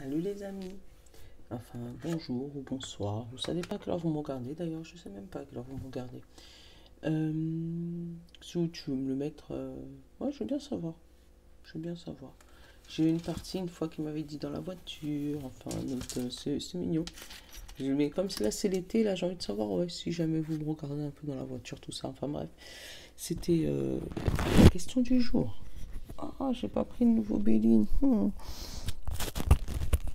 Salut les amis, enfin bonjour ou bonsoir, vous savez pas à quelle heure vous me regardez d'ailleurs, je sais même pas à quelle heure vous me regardez. Si tu veux me le mettre, ouais je veux bien savoir, je veux bien savoir. J'ai eu une partie une fois qui m'avait dit dans la voiture, enfin donc c'est mignon. Mais comme c'est là c'est l'été, là j'ai envie de savoir ouais, si jamais vous me regardez un peu dans la voiture, tout ça, enfin bref. C'était la question du jour. Ah, j'ai pas pris de nouveau Béline.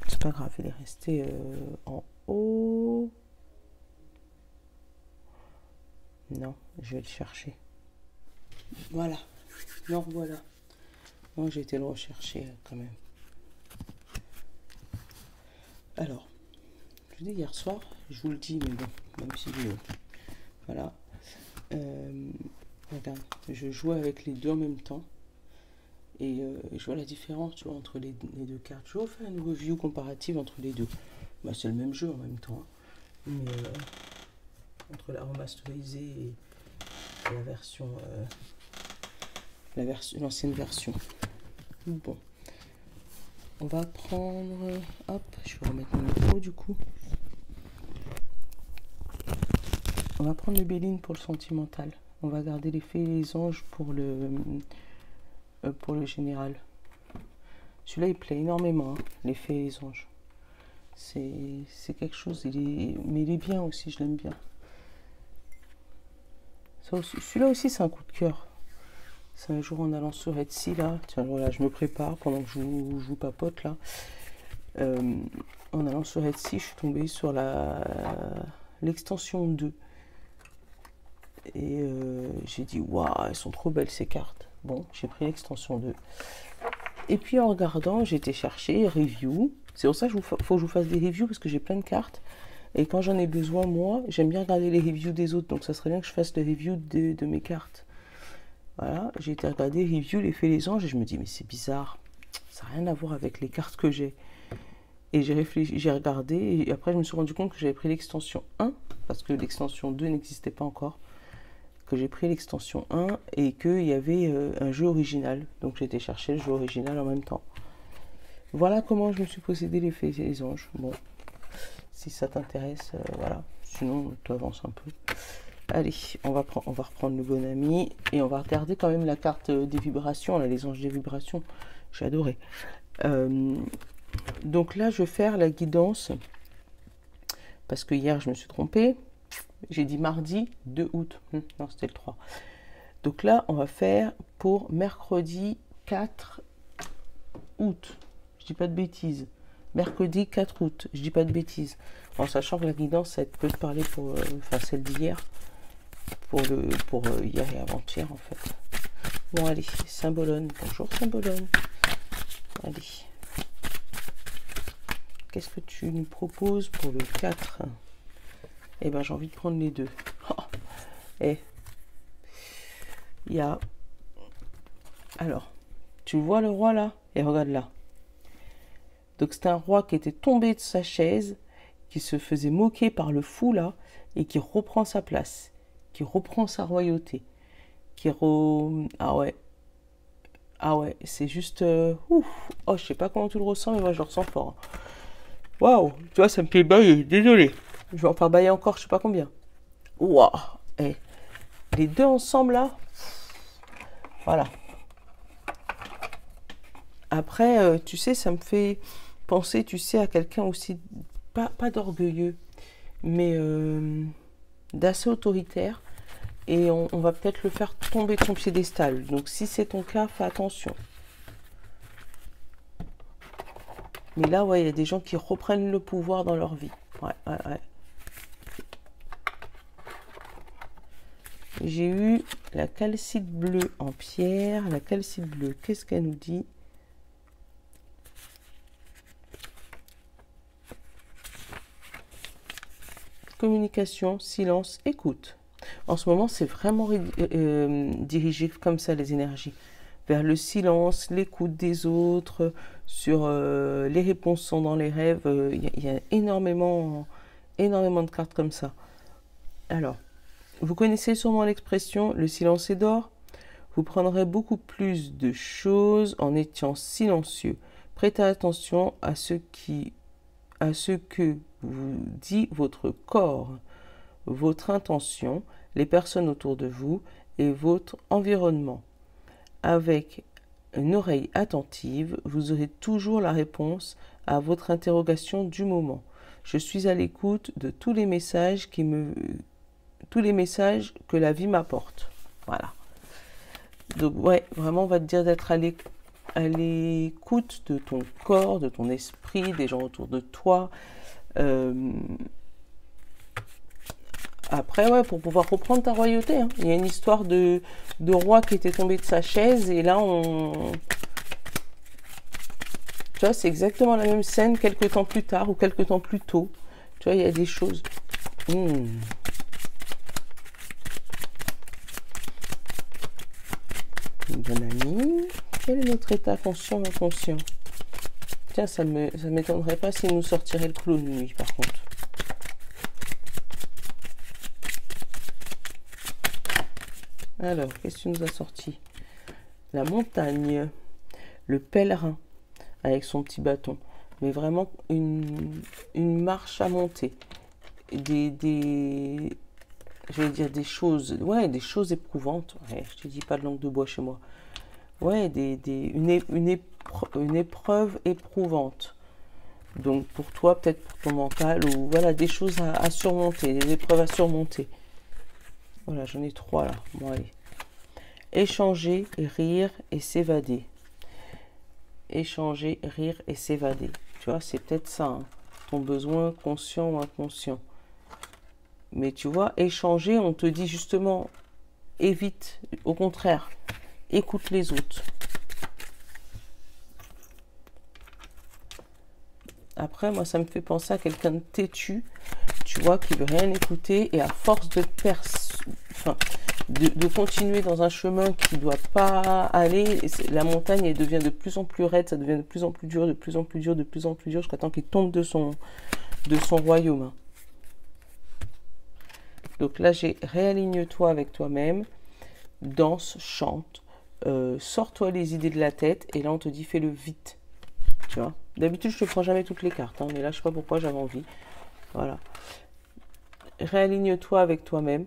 C'est pas grave, il est resté en haut. Non, je vais le chercher. Voilà. Non, voilà. Non, j'ai été le rechercher quand même. Alors, je vous dis hier soir, je vous le dis, mais bon, même si voilà. Regarde, je jouais avec les deux en même temps. Et je vois la différence, tu vois, entre les deux cartes. Je vais vous faire une review comparative entre les deux. Bah, c'est le même jeu en même temps. Hein. Mais entre la remasterisée et la version... l'ancienne version. Bon. On va prendre... Hop, je vais remettre mon micro du coup. On va prendre le Béline pour le sentimental. On va garder les fées et les anges pour le général. Celui-là, il plaît énormément, hein, les fées et les anges. C'est quelque chose, mais il est bien aussi, je l'aime bien. Celui-là aussi, c'est un coup de cœur. C'est un jour en allant sur Etsy, là. Tiens, voilà, je me prépare pendant que je vous papote, là. En allant sur Etsy, je suis tombée sur l'extension 2. Et j'ai dit, waouh, elles sont trop belles ces cartes. Bon, j'ai pris l'extension 2. Et puis en regardant, j'ai été chercher review. C'est pour ça qu'il faut que je vous fasse des reviews parce que j'ai plein de cartes. Et quand j'en ai besoin, moi, j'aime bien regarder les reviews des autres. Donc ça serait bien que je fasse les reviews de mes cartes. Voilà, j'ai été regarder review, les fées, les anges. Et je me dis, mais c'est bizarre. Ça n'a rien à voir avec les cartes que j'ai. Et j'ai réfléchi, j'ai regardé. Et après, je me suis rendu compte que j'avais pris l'extension 1. Parce que l'extension 2 n'existait pas encore. Que j'ai pris l'extension 1 et qu'il y avait un jeu original. Donc j'ai été chercher le jeu original en même temps. Voilà comment je me suis possédé les fées et les anges. Bon, si ça t'intéresse, voilà. Sinon, tu avances un peu. Allez, on va reprendre le bon ami et on va regarder quand même la carte des vibrations, là, les anges des vibrations. J'ai adoré. Donc là, je vais faire la guidance parce que hier, je me suis trompée. J'ai dit mardi 2 août. Non, c'était le 3. Donc là, on va faire pour mercredi 4 août. Je dis pas de bêtises. Mercredi 4 août. Je dis pas de bêtises. En sachant que la guidance, ça peut te parler pour... Enfin, celle d'hier. Pour hier et avant-hier, en fait. Bon, allez. Symbolone. Bonjour, Symbolone. Allez. Qu'est-ce que tu nous proposes pour le 4? Eh ben, j'ai envie de prendre les deux. Oh. Et il y a... Alors, tu vois le roi là? Et regarde là. Donc c'est un roi qui était tombé de sa chaise, qui se faisait moquer par le fou là, et qui reprend sa place, qui reprend sa royauté, ah ouais, c'est juste... ouf. Oh, je sais pas comment tu le ressens, mais moi je le ressens fort. Waouh, tu vois, ça me fait bailler, désolé. Je vais en faire bailler encore, je sais pas combien. Waouh, eh. Les deux ensemble là, voilà. Après, tu sais, ça me fait penser, tu sais, à quelqu'un aussi, pas d'orgueilleux, mais d'assez autoritaire. Et on va peut-être le faire tomber de son piédestal. Donc si c'est ton cas, fais attention. Mais là, ouais, il y a des gens qui reprennent le pouvoir dans leur vie. Ouais. J'ai eu la calcite bleue en pierre. La calcite bleue, qu'est-ce qu'elle nous dit? Communication, silence, écoute. En ce moment, c'est vraiment dirigé comme ça, les énergies. Vers le silence, l'écoute des autres, sur les réponses sont dans les rêves. Il y a énormément de cartes comme ça. Alors, vous connaissez sûrement l'expression « le silence est d'or ». Vous prendrez beaucoup plus de choses en étant silencieux. Prêtez attention à ce que vous dit votre corps, votre intention, les personnes autour de vous et votre environnement. Avec une oreille attentive, vous aurez toujours la réponse à votre interrogation du moment. Je suis à l'écoute de tous les messages que la vie m'apporte. Voilà. Donc ouais, vraiment on va te dire d'être à l'écoute de ton corps, de ton esprit, des gens autour de toi. Après, ouais, pour pouvoir reprendre ta royauté. Hein. Il y a une histoire de roi qui était tombé de sa chaise et là tu vois, c'est exactement la même scène quelques temps plus tard ou quelques temps plus tôt. Tu vois, il y a des choses. Mon bon ami, quel est notre état conscient ou inconscient? Tiens, ça m'étonnerait pas s'il nous sortirait le clown, lui, par contre. Alors, qu'est-ce que tu nous as sorti? La montagne, le pèlerin avec son petit bâton, mais vraiment une marche à monter. Je vais dire des choses, ouais, des choses éprouvantes. Ouais, je te dis pas de langue de bois chez moi. Ouais, une épreuve éprouvante. Donc pour toi, peut-être pour ton mental, ou voilà, des choses à surmonter, des épreuves à surmonter. Voilà, j'en ai 3 là. Bon, allez. Échanger, rire et s'évader. Échanger, rire et s'évader. Tu vois, c'est peut-être ça, hein, ton besoin conscient ou inconscient. Mais tu vois, échanger, on te dit justement, évite, au contraire, écoute les autres. Après, moi, ça me fait penser à quelqu'un de têtu, tu vois, qui veut rien écouter et à force de continuer dans un chemin qui ne doit pas aller, la montagne, elle devient de plus en plus raide, ça devient de plus en plus dur, de plus en plus dur, de plus en plus dur, jusqu'à temps qu'il tombe de son royaume. Donc là, j'ai réaligne-toi avec toi-même, danse, chante, sors-toi les idées de la tête, et là, on te dit fais-le vite. Tu vois, d'habitude, je te prends jamais toutes les cartes, hein, mais là, je sais pas pourquoi j'avais envie. Voilà. Réaligne-toi avec toi-même.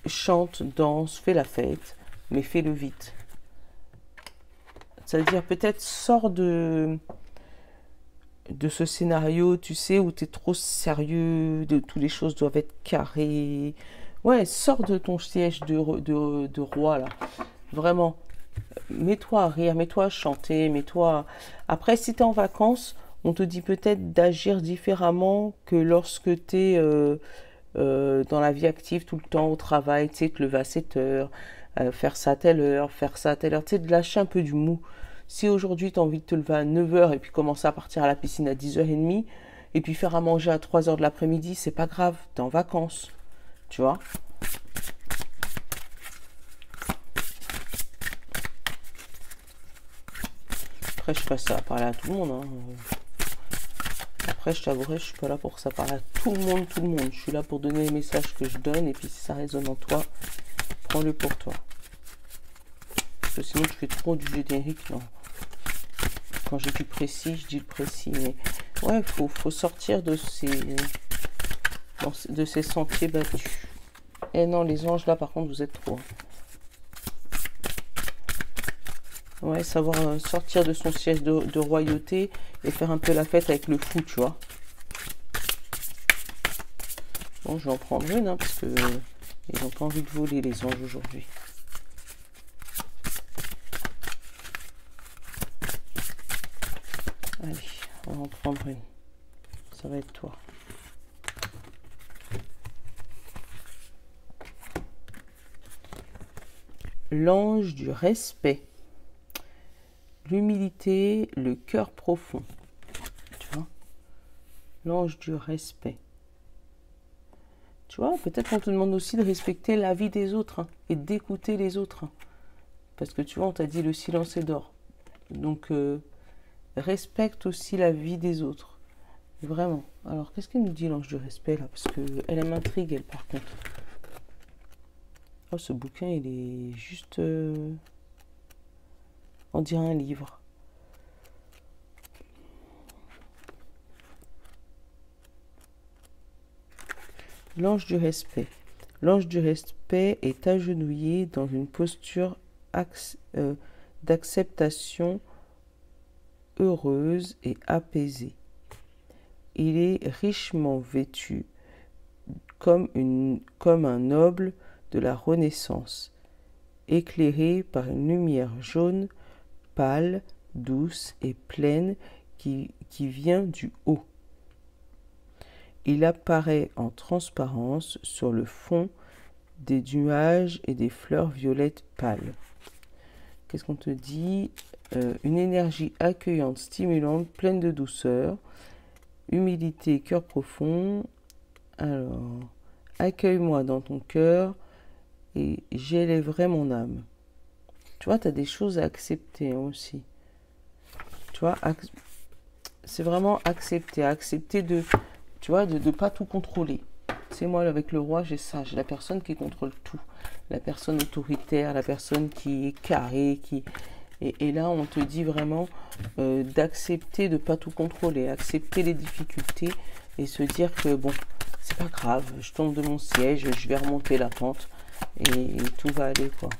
Chante, danse, fais la fête, mais fais-le vite. C'est-à-dire, peut-être sors de ce scénario, tu sais, où tu es trop sérieux, de toutes les choses doivent être carrées. Ouais, sors de ton siège de roi, là. Vraiment. Mets-toi à rire, mets-toi à chanter, mets-toi... Après, si tu es en vacances, on te dit peut-être d'agir différemment que lorsque tu es dans la vie active tout le temps, au travail, tu sais, te lever à 7 heures, faire ça à telle heure, faire ça à telle heure, tu sais, de lâcher un peu du mou. Si aujourd'hui, tu as envie de te lever à 9 heures et puis commencer à partir à la piscine à 10h30, et puis faire à manger à 3 heures de l'après-midi, c'est pas grave, tu es en vacances, tu vois. Après, je passe ça à parler à tout le monde. Hein. Après, je t'avouerai, je suis pas là pour que ça parle à tout le monde, tout le monde. Je suis là pour donner les messages que je donne, et puis si ça résonne en toi, prends-le pour toi. Parce que sinon, je fais trop du générique, non. Quand j'ai du précis, je dis le précis. Mais ouais, faut sortir de ces sentiers battus. Et non, les anges, là, par contre, vous êtes trop. Hein. Ouais, savoir sortir de son siège de royauté et faire un peu la fête avec le fou, tu vois. Bon, je vais en prendre une, hein, parce que ils n'ont pas envie de voler, les anges, aujourd'hui. Allez, on va en prendre une. Ça va être toi. L'ange du respect. L'humilité, le cœur profond. Tu vois, l'ange du respect. Tu vois, peut-être qu'on te demande aussi de respecter la vie des autres, hein, et d'écouter les autres. Hein, parce que tu vois, on t'a dit le silence est d'or. Donc, respecte aussi la vie des autres. Vraiment. Alors, qu'est-ce qu'elle nous dit, l'ange du respect, là? Parce qu'elle m'intrigue, elle, par contre. Oh, ce bouquin, il est juste... on dirait un livre. L'ange du respect. L'ange du respect est agenouillé dans une posture d'acceptation heureuse et apaisée. Il est richement vêtu comme un noble de la Renaissance, éclairé par une lumière jaune, pâle, douce et pleine qui vient du haut. Il apparaît en transparence sur le fond des nuages et des fleurs violettes pâles. Qu'est-ce qu'on te dit? Une énergie accueillante, stimulante, pleine de douceur, humilité, cœur profond. Alors, accueille-moi dans ton cœur et j'élèverai mon âme. Tu vois, tu as des choses à accepter aussi. Tu vois, c'est vraiment accepter de, tu vois, de pas tout contrôler. C'est moi, avec le roi, j'ai ça. J'ai la personne qui contrôle tout. La personne autoritaire, la personne qui est carrée, Et là, on te dit vraiment d'accepter de pas tout contrôler, accepter les difficultés et se dire que bon, c'est pas grave, je tombe de mon siège, je vais remonter la pente et tout va aller, quoi.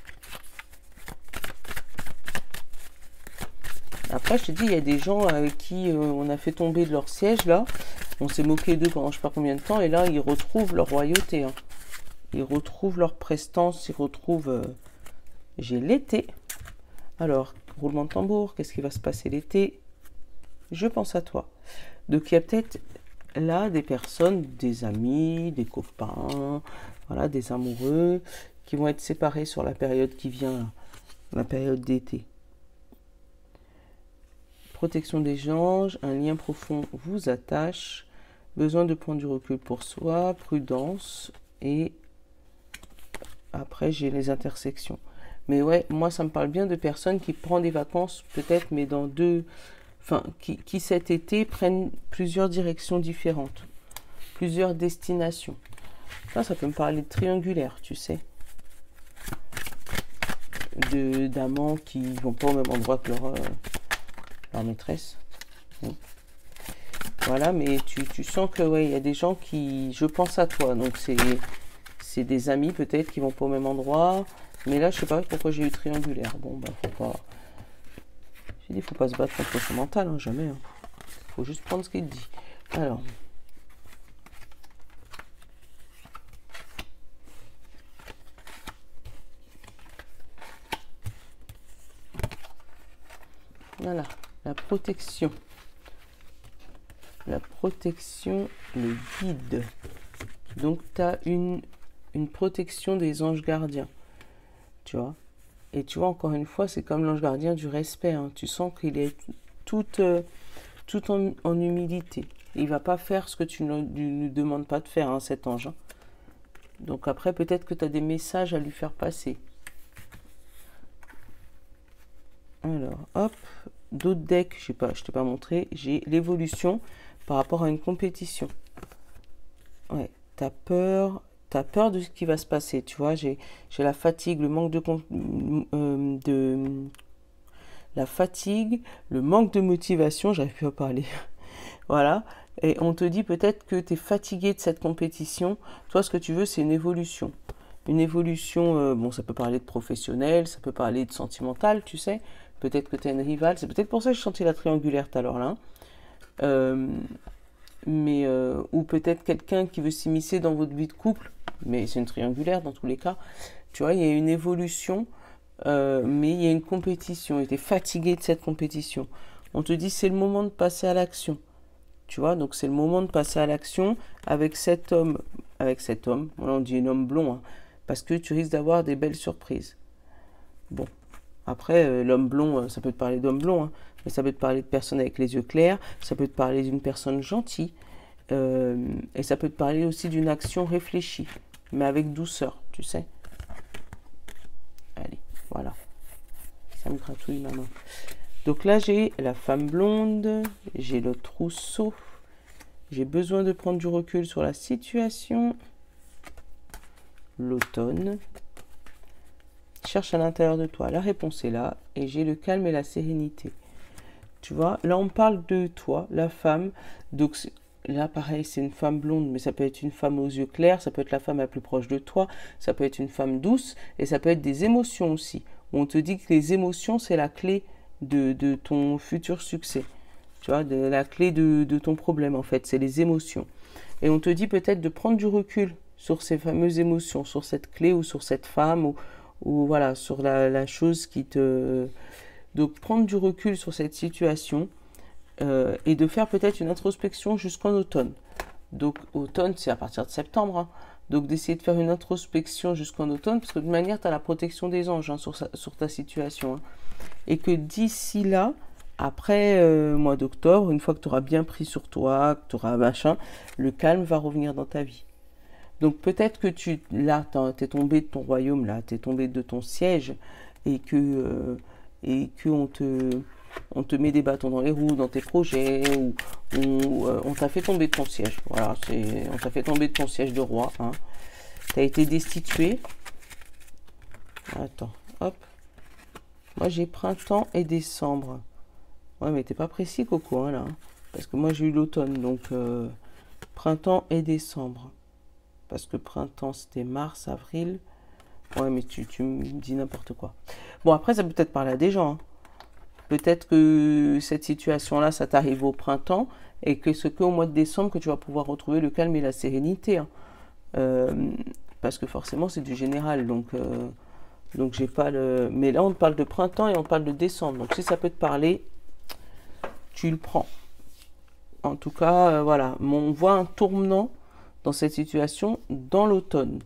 Après, je te dis, il y a des gens avec qui on a fait tomber de leur siège, là. On s'est moqué d'eux pendant je sais pas combien de temps, et là, ils retrouvent leur royauté. Hein. Ils retrouvent leur prestance, ils retrouvent... J'ai l'été. Alors, roulement de tambour, qu'est-ce qui va se passer l'été? Je pense à toi. Donc, il y a peut-être là des personnes, des amis, des copains, voilà, des amoureux, qui vont être séparés sur la période qui vient, la période d'été. Protection des anges, un lien profond vous attache, besoin de prendre du recul pour soi, prudence, et après j'ai les intersections. Mais ouais, moi ça me parle bien de personnes qui prennent des vacances, peut-être, mais dans deux... Enfin, qui cet été prennent plusieurs directions différentes, plusieurs destinations. Ça peut me parler de triangulaire, tu sais. D'amants qui vont pas au même endroit que leur maîtresse. Bon. Voilà, mais tu sens que ouais, il y a des gens qui... Je pense à toi, donc c'est des amis peut-être qui vont pas au même endroit. Mais là, je sais pas pourquoi j'ai eu triangulaire. Bon, bah, faut pas... J'ai dit, faut pas se battre contre son mental, hein, jamais. Hein. Faut juste prendre ce qu'il dit. Alors... Voilà, la protection. La protection, le guide. Donc, tu as une protection des anges gardiens. Tu vois? Et tu vois, encore une fois, c'est comme l'ange gardien du respect. Hein. Tu sens qu'il est tout en humilité. Il ne va pas faire ce que tu ne lui demandes pas de faire, hein, cet ange. Hein. Donc après, peut-être que tu as des messages à lui faire passer. Alors, hop. D'autres decks, je sais pas, je t'ai pas montré. J'ai l'évolution par rapport à une compétition. Ouais, tu as peur de ce qui va se passer, tu vois. J'ai la fatigue, le manque la fatigue, le manque de motivation, j'arrive plus à parler. Voilà. Et on te dit peut-être que tu es fatigué de cette compétition. Toi, ce que tu veux, c'est une évolution. Une évolution, bon, ça peut parler de professionnel, ça peut parler de sentimental, tu sais. Peut-être que tu as une rivale. C'est peut-être pour ça que je chantais la triangulaire tout à l'heure, là. Ou peut-être quelqu'un qui veut s'immiscer dans votre vie de couple. Mais c'est une triangulaire dans tous les cas. Tu vois, il y a une évolution, mais il y a une compétition. Et tu es fatigué de cette compétition. On te dit, c'est le moment de passer à l'action. Tu vois, donc c'est le moment de passer à l'action avec cet homme. On dit un homme blond, hein, parce que tu risques d'avoir des belles surprises. Bon. Après, l'homme blond, ça peut te parler d'homme blond, hein, mais ça peut te parler de personne avec les yeux clairs, ça peut te parler d'une personne gentille, et ça peut te parler aussi d'une action réfléchie, mais avec douceur, tu sais. Allez, voilà. Ça me gratouille ma main. Donc là, j'ai la femme blonde, j'ai le trousseau, j'ai besoin de prendre du recul sur la situation, l'automne. Cherche à l'intérieur de toi, la réponse est là, et j'ai le calme et la sérénité. Tu vois, là on parle de toi, la femme, donc là, pareil, c'est une femme blonde, mais ça peut être une femme aux yeux clairs, ça peut être la femme la plus proche de toi, ça peut être une femme douce, et ça peut être des émotions aussi. On te dit que les émotions, c'est la clé de ton futur succès. Tu vois, la clé de ton problème, en fait, c'est les émotions. Et on te dit peut-être de prendre du recul sur ces fameuses émotions, sur cette clé ou sur cette femme, ou voilà, sur la chose qui te... Donc, prendre du recul sur cette situation et de faire peut-être une introspection jusqu'en automne. Donc, automne, c'est à partir de septembre, hein. Donc, d'essayer de faire une introspection jusqu'en automne, parce que de toute manière, tu as la protection des anges hein, sur ta situation. Hein. Et que d'ici là, après mois d'octobre, une fois que tu auras bien pris sur toi, que tu auras machin, le calme va revenir dans ta vie. Donc peut-être que là, tu es tombé de ton royaume, là, tu es tombé de ton siège, et que on te met des bâtons dans les roues dans tes projets, ou on t'a fait tomber de ton siège. Voilà, on t'a fait tomber de ton siège de roi. Hein. Tu as été destitué. Attends, hop. Moi, j'ai printemps et décembre. Ouais, mais t'es pas précis, Coco, hein, là. Parce que moi, j'ai eu l'automne, donc printemps et décembre. Parce que printemps, c'était mars, avril. Ouais, mais tu me dis n'importe quoi. Bon, après, ça peut peut-être parler à des gens. Hein. Peut-être que cette situation-là, ça t'arrive au printemps et que ce qu'au mois de décembre que tu vas pouvoir retrouver le calme et la sérénité. Hein. Parce que forcément, c'est du général, donc j'ai pas le... Mais là, on parle de printemps et on parle de décembre. Donc, si ça peut te parler, tu le prends. En tout cas, voilà. On voit un tournant dans cette situation dans l'automne.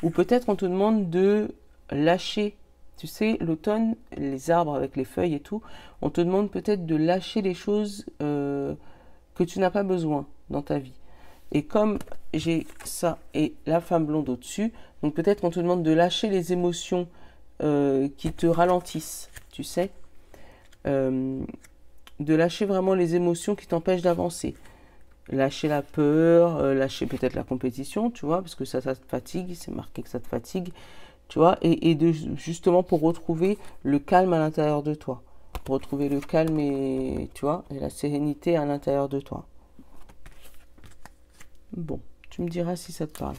Ou peut-être on te demande de lâcher. Tu sais, l'automne, les arbres avec les feuilles et tout, on te demande peut-être de lâcher les choses que tu n'as pas besoin dans ta vie. Et comme j'ai ça et la femme blonde au-dessus, donc peut-être on te demande de lâcher les émotions qui te ralentissent, tu sais. De lâcher vraiment les émotions qui t'empêchent d'avancer. Lâcher la peur, lâcher peut-être la compétition, tu vois, parce que ça te fatigue, c'est marqué que ça te fatigue, tu vois, et justement pour retrouver le calme à l'intérieur de toi. Pour retrouver le calme et, tu vois, et la sérénité à l'intérieur de toi. Bon, tu me diras si ça te parle.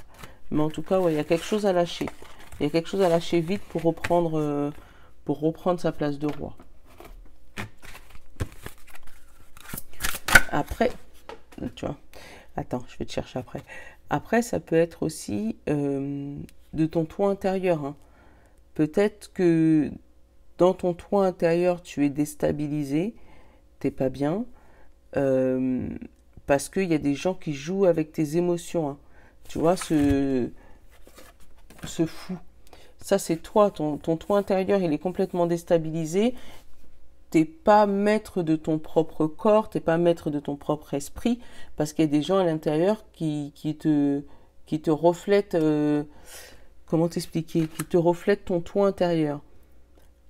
Mais en tout cas, ouais, il y a quelque chose à lâcher. Il y a quelque chose à lâcher vite pour reprendre sa place de roi. Après, tu vois, attends, je vais te chercher après. Après, ça peut être aussi de ton toit intérieur. Hein. Peut-être que dans ton toit intérieur, tu es déstabilisé, t'es pas bien, parce qu'il y a des gens qui jouent avec tes émotions. Hein. Tu vois, ce fou. Ça, c'est toi, ton toit intérieur, il est complètement déstabilisé. T'es pas maître de ton propre corps, t'es pas maître de ton propre esprit, parce qu'il y a des gens à l'intérieur qui te reflètent, comment t'expliquer, qui te reflètent ton toi intérieur,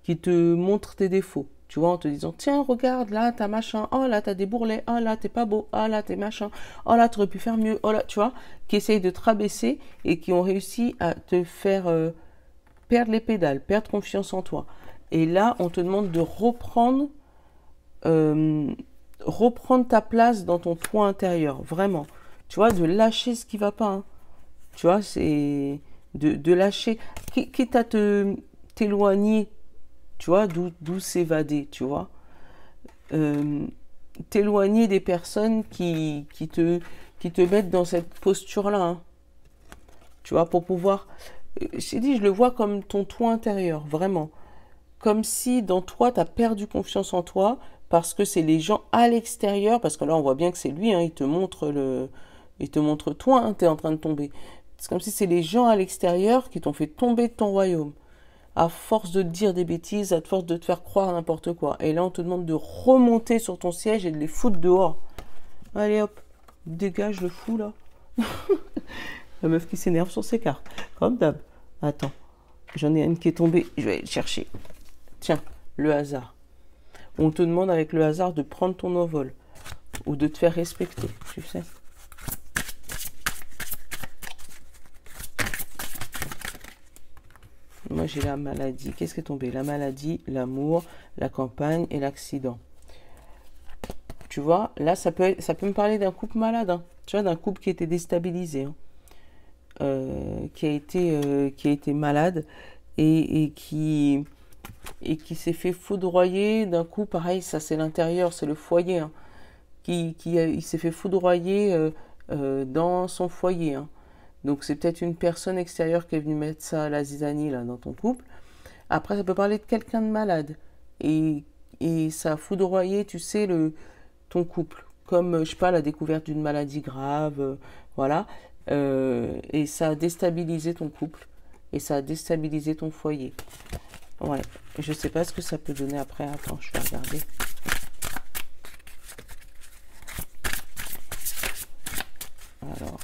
qui te montrent tes défauts, tu vois, en te disant, tiens, regarde, là, t'as machin, oh là, t'as des bourrelets, oh là, t'es pas beau, oh là, t'es machin, oh là, t'aurais pu faire mieux, oh là, tu vois, qui essayent de te rabaisser et qui ont réussi à te faire perdre les pédales, perdre confiance en toi. Et là, on te demande de reprendre ta place dans ton toit intérieur, vraiment. Tu vois, de lâcher ce qui va pas. Hein. Tu vois, c'est de lâcher, quitte à t'éloigner, tu vois, d'où s'évader, tu vois. T'éloigner des personnes qui te mettent dans cette posture-là. Hein. Tu vois, pour pouvoir... Je le vois comme ton toit intérieur, vraiment. Comme si dans toi, tu as perdu confiance en toi parce que c'est les gens à l'extérieur, parce que là, on voit bien que c'est lui, hein, il te montre toi, hein, tu es en train de tomber. C'est comme si c'est les gens à l'extérieur qui t'ont fait tomber de ton royaume, à force de te dire des bêtises, à force de te faire croire n'importe quoi. Et là, on te demande de remonter sur ton siège et de les foutre dehors. Allez hop, dégage le fou là. La meuf qui s'énerve sur ses cartes, comme d'hab. Attends, j'en ai une qui est tombée, je vais aller le chercher. Tiens, le hasard. On te demande avec le hasard de prendre ton envol ou de te faire respecter, tu sais. Moi, j'ai la maladie. Qu'est-ce qui est tombé? La maladie, l'amour, la campagne et l'accident. Tu vois, là, ça peut me parler d'un couple malade. Hein. Tu vois, d'un couple qui était déstabilisé, hein, qui a été malade et qui s'est fait foudroyer d'un coup. Pareil, ça c'est l'intérieur, c'est le foyer, hein, il s'est fait foudroyer dans son foyer, hein. Donc c'est peut-être une personne extérieure qui est venue mettre ça à la zizanie là, dans ton couple. Après, ça peut parler de quelqu'un de malade. Et, et ça a foudroyé, tu sais, ton couple. Comme, je sais pas, la découverte d'une maladie grave, voilà. Et ça a déstabilisé ton couple. Et ça a déstabilisé ton foyer. Ouais. Je sais pas ce que ça peut donner après. Attends, je vais regarder. Alors.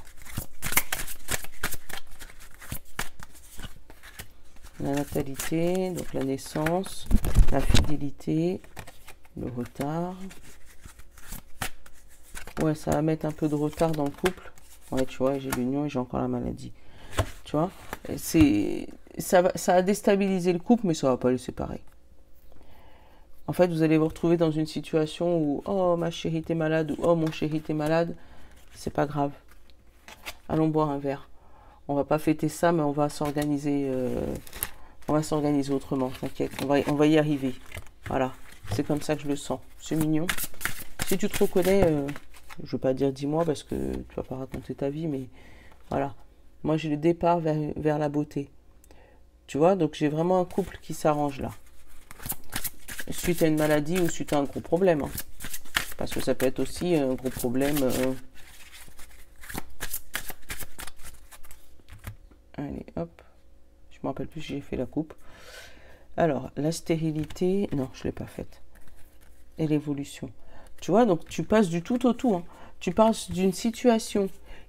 La natalité, donc la naissance, la fidélité, le retard. Ouais, ça va mettre un peu de retard dans le couple. Ouais, tu vois, j'ai l'union et j'ai encore la maladie. Tu vois, ça a déstabilisé le couple, mais ça va pas les séparer. En fait, vous allez vous retrouver dans une situation où, oh, ma chérie t'es malade, ou oh, mon chéri t'es malade. C'est pas grave. Allons boire un verre. On va pas fêter ça, mais on va s'organiser. On va s'organiser autrement, t'inquiète, on va y arriver. Voilà, c'est comme ça que je le sens. C'est mignon. Si tu te reconnais, je ne veux pas dire dis-moi parce que tu vas pas raconter ta vie, mais voilà. Moi, j'ai le départ vers la beauté. Tu vois, donc j'ai vraiment un couple qui s'arrange là. Suite à une maladie ou suite à un gros problème, hein. Parce que ça peut être aussi un gros problème. Allez, hop. Je me rappelle plus si j'ai fait la coupe. Alors, la stérilité, non, je ne l'ai pas faite. Et l'évolution. Tu vois, donc tu passes du tout au tout, hein. Tu passes d'une situation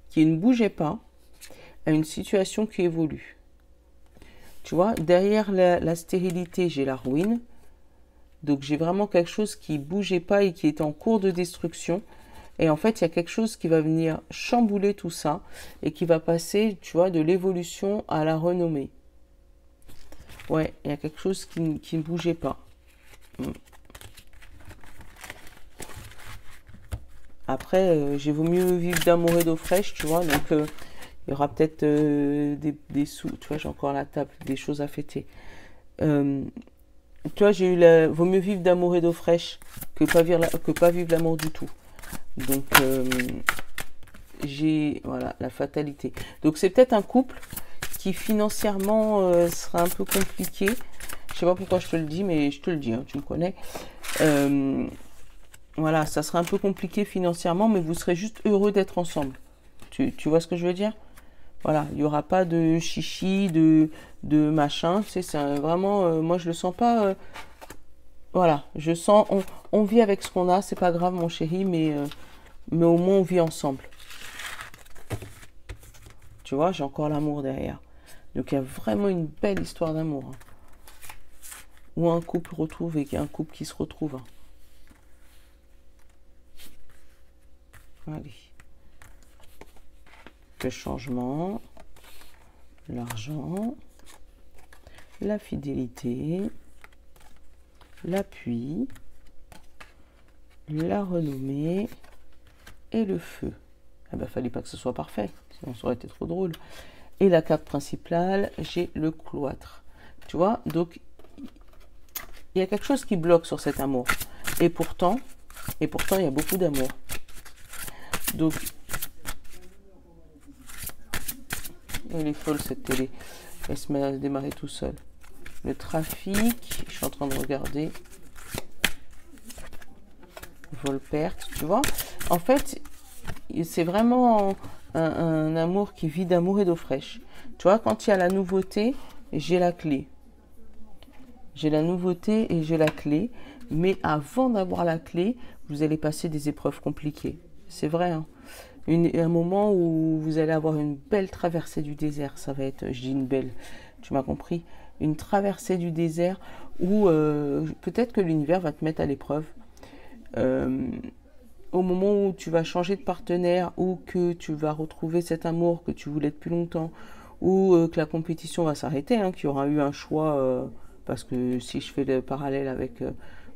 qui ne bougeait pas à une situation qui évolue. Tu vois, derrière la stérilité, j'ai la ruine. Donc j'ai vraiment quelque chose qui ne bougeait pas et qui est en cours de destruction. Et en fait, il y a quelque chose qui va venir chambouler tout ça et qui va passer, tu vois, de l'évolution à la renommée. Ouais, il y a quelque chose qui ne bougeait pas. Après, j'ai vaut mieux vivre d'amour et d'eau fraîche, tu vois. Donc, il y aura peut-être des sous. Tu vois, j'ai encore la table, des choses à fêter. Tu vois, vaut mieux vivre d'amour et d'eau fraîche que pas vivre l'amour du tout. Donc, voilà, la fatalité. Donc, c'est peut-être un couple qui financièrement sera un peu compliqué. Je sais pas pourquoi je te le dis, mais je te le dis, hein, tu me connais. Voilà, ça sera un peu compliqué financièrement, mais vous serez juste heureux d'être ensemble. Tu vois ce que je veux dire? Voilà, il n'y aura pas de chichi, de machin. Tu sais, c'est vraiment, moi je le sens pas. Voilà, je sens, on vit avec ce qu'on a, c'est pas grave mon chéri, mais au moins on vit ensemble. Tu vois, j'ai encore l'amour derrière. Donc il y a vraiment une belle histoire d'amour, hein. Où un couple retrouve et un couple qui se retrouve, hein. Allez. Le changement, l'argent, la fidélité, l'appui, la renommée et le feu. Eh ben, fallait pas que ce soit parfait, sinon ça aurait été trop drôle. Et la carte principale, j'ai le cloître. Tu vois, donc il y a quelque chose qui bloque sur cet amour. Et pourtant, il y a beaucoup d'amour. Donc, elle est folle cette télé. Elle se met à démarrer tout seul. Le trafic, je suis en train de regarder. Vol-perte, tu vois. En fait, c'est vraiment un amour qui vit d'amour et d'eau fraîche. Tu vois, quand il y a la nouveauté, j'ai la clé. J'ai la nouveauté et j'ai la clé. Mais avant d'avoir la clé, vous allez passer des épreuves compliquées. C'est vrai, hein. Un moment où vous allez avoir une belle traversée du désert. Ça va être, je dis une belle, tu m'as compris, une traversée du désert où peut-être que l'univers va te mettre à l'épreuve. Au moment où tu vas changer de partenaire ou que tu vas retrouver cet amour que tu voulais depuis longtemps ou que la compétition va s'arrêter, hein, qu'il y aura eu un choix, parce que si je fais le parallèle avec...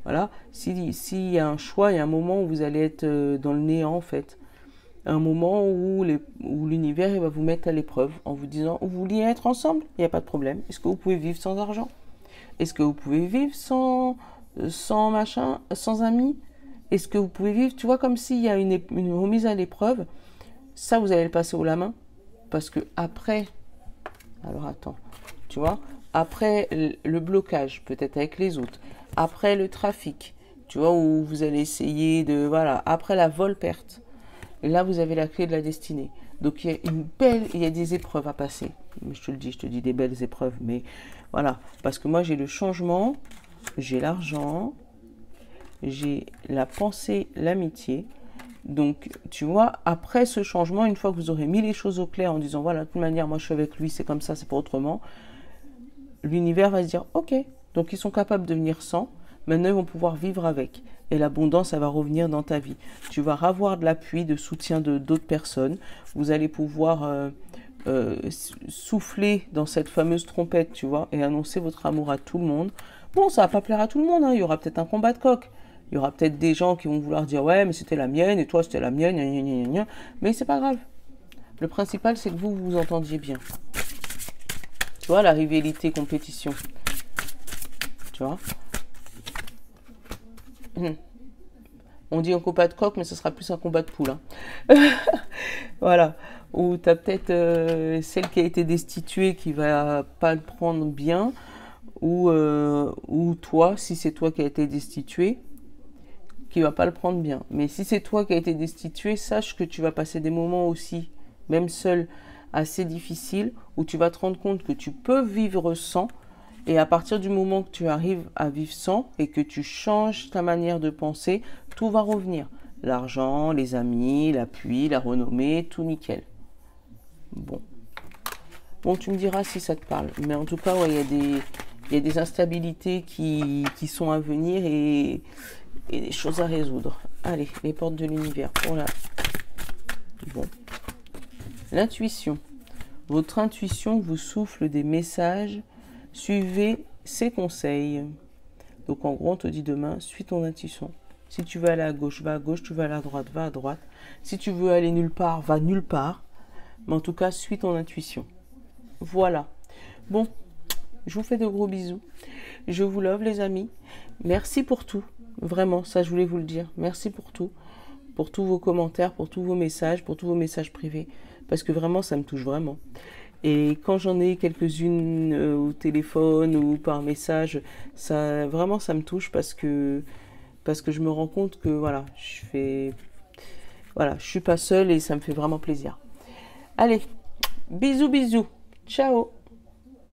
voilà, s'il y a un choix, il y a un moment où vous allez être dans le néant en fait. un moment où l'univers il va vous mettre à l'épreuve en vous disant, vous vouliez être ensemble, il n'y a pas de problème. Est-ce que vous pouvez vivre sans argent? Est-ce que vous pouvez vivre sans machin, sans amis? Est-ce que vous pouvez vivre, tu vois, comme s'il y a une remise à l'épreuve, ça vous allez le passer haut la main, parce que après, alors attends, tu vois, après le blocage, peut-être avec les autres, après le trafic, tu vois, où vous allez essayer de, voilà, après la vol-perte, là vous avez la clé de la destinée. Donc il y a des épreuves à passer. Mais je te dis des belles épreuves, mais voilà, parce que moi j'ai le changement, j'ai l'argent, j'ai la pensée, l'amitié. Donc, tu vois, après ce changement, une fois que vous aurez mis les choses au clair en disant, voilà, de toute manière, moi je suis avec lui, c'est comme ça, c'est pas autrement, l'univers va se dire, ok, donc ils sont capables de venir sans, maintenant ils vont pouvoir vivre avec. Et l'abondance, ça va revenir dans ta vie. Tu vas avoir de l'appui, de soutien de d'autres personnes. Vous allez pouvoir souffler dans cette fameuse trompette, tu vois, et annoncer votre amour à tout le monde. Bon, ça va pas plaire à tout le monde, hein. Il y aura peut-être un combat de coq. Il y aura peut-être des gens qui vont vouloir dire, ouais, mais c'était la mienne, et toi, c'était la mienne, gna, gna, gna, gna. Mais c'est pas grave. Le principal, c'est que vous vous entendiez bien. Tu vois, la rivalité, compétition. Tu vois. On dit un combat de coq, mais ce sera plus un combat de poule. Hein. Voilà. Ou tu as peut-être celle qui a été destituée qui va pas le prendre bien. Ou toi, si c'est toi qui a été destitué, qui va pas le prendre bien. Mais si c'est toi qui a été destitué, sache que tu vas passer des moments aussi, même seul, assez difficiles, où tu vas te rendre compte que tu peux vivre sans. Et à partir du moment que tu arrives à vivre sans et que tu changes ta manière de penser, tout va revenir. L'argent, les amis, l'appui, la renommée, tout nickel. Bon. Bon, tu me diras si ça te parle. Mais en tout cas, ouais, il y a des instabilités qui sont à venir et des choses à résoudre. Allez, les portes de l'univers. Voilà. Bon. L'intuition. Votre intuition vous souffle des messages. Suivez ses conseils. Donc en gros, on te dit demain, suis ton intuition. Si tu veux aller à gauche, va à gauche. Tu veux aller à droite, va à droite. Si tu veux aller nulle part, va nulle part. Mais en tout cas, suis ton intuition. Voilà. Bon, je vous fais de gros bisous. Je vous love, les amis. Merci pour tout. Vraiment, ça, je voulais vous le dire. Merci pour tout. Pour tous vos commentaires, pour tous vos messages, pour tous vos messages privés. Parce que vraiment, ça me touche vraiment. Et quand j'en ai quelques-unes au téléphone ou par message, ça vraiment ça me touche parce que je me rends compte que voilà, je suis pas seule et ça me fait vraiment plaisir. Allez, bisous bisous. Ciao.